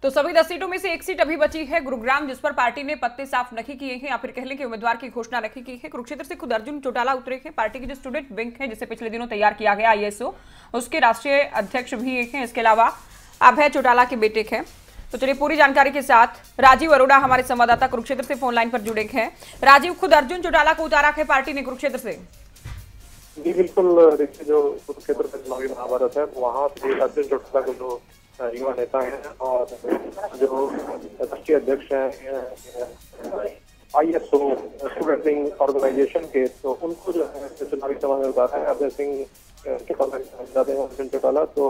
तो सभी 10 सीटों में से एक सीट अभी बची है गुरुग्राम, जिस पर पार्टी ने पत्ते साफ नहीं किए हैं या फिर कह लें कि उम्मीदवार की घोषणा नहीं की है। कुरुक्षेत्र से खुद अर्जुन चौटाला उतरे हैं। पार्टी की जो स्टूडेंट विंग है, जिसे पिछले दिनों तैयार किया गया ISO, उसके राष्ट्रीय अध्यक्ष भी एक हैं। इसके अलावा अभय चौटाला के बेटे हैं। तो चलिए पूरी जानकारी के साथ राजीव अरोड़ा हमारे संवाददाता कुरुक्षेत्र से फोन लाइन पर जुड़े हैं। राजीव, खुद अर्जुन चौटाला को उतारा है पार्टी ने कुरुक्षेत्र से? जी बिल्कुल, देखिए जो कुरुक्षेत्र का चुनावी महाभारत है वहाँ से अर्जुन चौटाला को जो युवा नेता हैं और जो राष्ट्रीय अध्यक्ष हैं ISO स्टूडेंट विंग ऑर्गेनाइजेशन के, तो उनको जो है चुनावी सभा में उतारा है। अभय सिंह के जाते हैं अर्जुन चौटाला। तो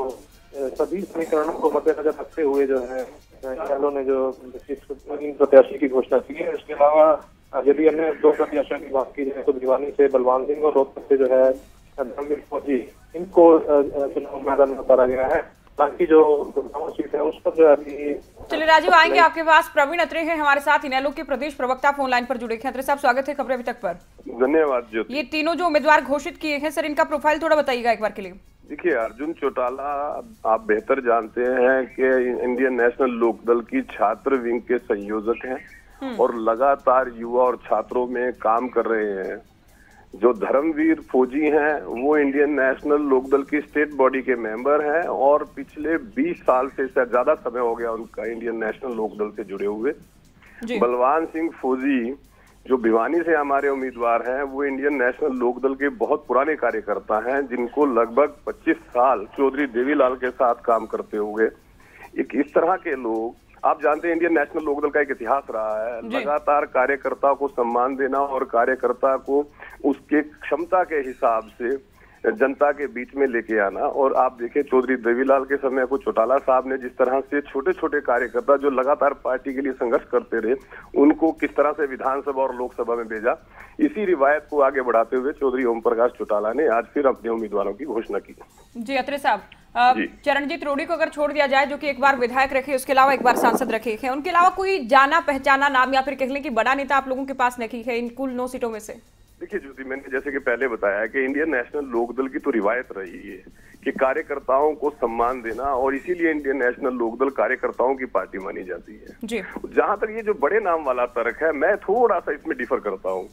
सभी समीकरणों को मद्देनजर रखते हुए जो है यादव ने जो 3 प्रत्याशी की घोषणा की है। इसके अलावा यदि अन्य 2 प्रत्याशियों की बात की जाए तो भिवानी से बलवान सिंह और रोहतक से जो है धर्मवीर फौजी, इनको चुनाव मैदान में उतारा गया है। बाकी जो गुरुग्राम सीट है उस पर जो अभी। चलिए राजीव, आएंगे आपके पास। प्रवीण अत्रे हैं हमारे साथ, इनेलो के प्रदेश प्रवक्ता, फोन लाइन पर जुड़े हैं। अत्रे साहब, स्वागत है खबरें अभी तक पर। धन्यवाद ज्योति। ये तीनों जो उम्मीदवार घोषित किए हैं सर, इनका प्रोफाइल थोड़ा बताइएगा एक बार के लिए। देखिए, अर्जुन चौटाला आप बेहतर जानते हैं कि इंडियन नेशनल लोकदल की छात्र विंग के संयोजक हैं और लगातार युवा और छात्रों में काम कर रहे हैं। जो धर्मवीर फौजी हैं वो इंडियन नेशनल लोकदल की स्टेट बॉडी के मेंबर हैं और पिछले 20 साल से ज्यादा समय हो गया उनका इंडियन नेशनल लोकदल से जुड़े हुए। बलवान सिंह फौजी जो भिवानी से हमारे उम्मीदवार हैं वो इंडियन नेशनल लोकदल के बहुत पुराने कार्यकर्ता हैं, जिनको लगभग 25 साल चौधरी देवीलाल के साथ काम करते हुए। एक इस तरह के लोग, आप जानते हैं इंडियन नेशनल लोकदल का एक इतिहास रहा है, लगातार कार्यकर्ता को सम्मान देना और कार्यकर्ता को उसके क्षमता के हिसाब से जनता के बीच में लेके आना। और आप देखें चौधरी देवीलाल के समय को चौटाला साहब ने जिस तरह से छोटे छोटे कार्यकर्ता जो लगातार पार्टी के लिए संघर्ष करते रहे, उनको किस तरह से विधानसभा और लोकसभा में भेजा, इसी रिवायत को आगे बढ़ाते हुए चौधरी ओम प्रकाश चौटाला ने आज फिर अपने उम्मीदवारों की घोषणा की। जी अत्रे साहब, चरणजीत रोड़ी को अगर छोड़ दिया जाए, जो कि एक बार विधायक रखे, उसके अलावा एक बार सांसद रखे हैं, उनके अलावा कोई जाना पहचाना नाम या फिर कह लें कि बड़ा नेता आप लोगों के पास नहीं है इन कुल 9 सीटों में से? देखिए ज्योति, मैंने जैसे कि पहले बताया कि इंडियन नेशनल लोकदल की तो रिवायत रही है कि कार्यकर्ताओं को सम्मान देना, और इसीलिए इंडियन नेशनल लोकदल कार्यकर्ताओं की पार्टी मानी जाती है जी। जहां तक ये जो बड़े नाम वाला तर्क है, मैं थोड़ा सा इसमें डिफर करता हूँ।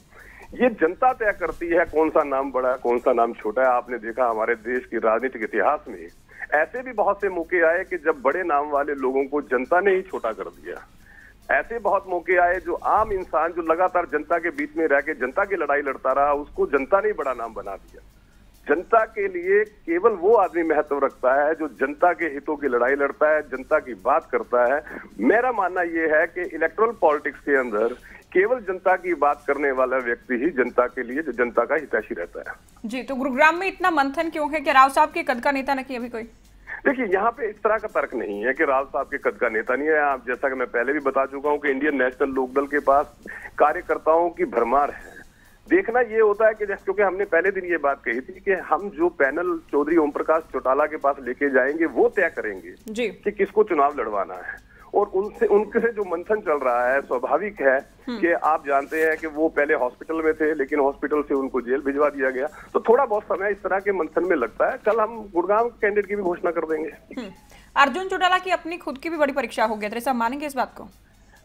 ये जनता तय करती है कौन सा नाम बड़ा है कौन सा नाम छोटा है। आपने देखा हमारे देश की राजनीतिक इतिहास में ऐसे भी बहुत से मौके आए कि जब बड़े नाम वाले लोगों को जनता ने ही छोटा कर दिया। ऐसे बहुत मौके आए जो आम इंसान जो लगातार जनता के बीच में रह के जनता की लड़ाई लड़ता रहा, उसको जनता ने बड़ा नाम बना दिया। जनता के लिए केवल वो आदमी महत्व रखता है जो जनता के हितों की लड़ाई लड़ता है, जनता की बात करता है। मेरा मानना यह है कि इलेक्टोरल पॉलिटिक्स के अंदर केवल जनता की बात करने वाला व्यक्ति ही जनता के लिए, जो जनता का हितैषी रहता है। जी, तो गुरुग्राम में इतना मंथन क्यों है कि राव साहब के कद का नेता नहीं अभी कोई? देखिए, यहाँ पे इस तरह का तर्क नहीं है कि राव साहब के कद का नेता नहीं है। आप जैसा कि मैं पहले भी बता चुका हूँ कि इंडियन नेशनल लोकदल के पास कार्यकर्ताओं की भरमार है। देखना ये होता है कि क्योंकि हमने पहले दिन ये बात कही थी कि हम जो पैनल चौधरी ओम प्रकाश चौटाला के पास लेके जाएंगे वो तय करेंगे कि किसको चुनाव लड़वाना है। और उनसे जो मंथन चल रहा है, स्वाभाविक है कि आप जानते हैं कि वो पहले हॉस्पिटल में थे, लेकिन हॉस्पिटल से उनको जेल भिजवा दिया गया। तो थोड़ा बहुत समय इस तरह के मंथन में लगता है। कल हम गुरुग्राम कैंडिडेट की भी घोषणा कर देंगे। अर्जुन चौटाला की अपनी खुद की भी बड़ी परीक्षा हो गई, सब मानेंगे इस बात को?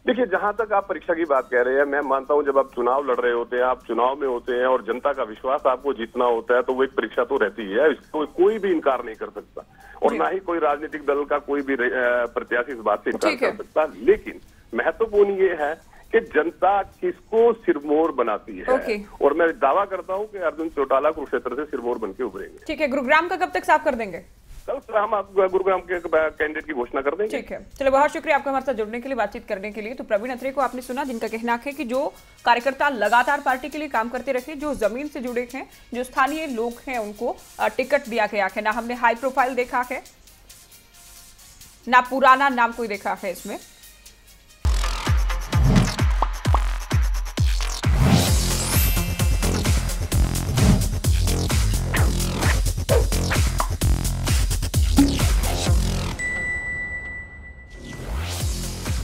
देखिए, जहां तक आप परीक्षा की बात कह रहे हैं, मैं मानता हूं जब आप चुनाव लड़ रहे होते हैं, आप चुनाव में होते हैं और जनता का विश्वास आपको जीतना होता है, तो वो एक परीक्षा तो रहती है। इसको कोई भी इनकार नहीं कर सकता और ना ही कोई राजनीतिक दल का कोई भी प्रत्याशी इस बात से इनकार कर सकता। लेकिन महत्वपूर्ण ये है कि जनता किसको सिरमौर बनाती है और मैं दावा करता हूं कि अर्जुन चौटाला कुरुक्षेत्र से सिरमौर बनके उभरेंगे। ठीक है, गुरुग्राम का कब तक साफ कर देंगे? कल हम गुरुग्राम के कैंडिडेट की घोषणा कर देंगे। ठीक है, चलो बहुत शुक्रिया आपका हमारे साथ जुड़ने के लिए, बातचीत करने के लिए। तो प्रवीण अत्रे को आपने सुना, जिनका कहना है कि जो कार्यकर्ता लगातार पार्टी के लिए काम करते रहे, जो जमीन से जुड़े हैं, जो स्थानीय लोग हैं, उनको टिकट दिया गया है। ना हमने हाई प्रोफाइल देखा है, ना पुराना नाम कोई देखा है इसमें।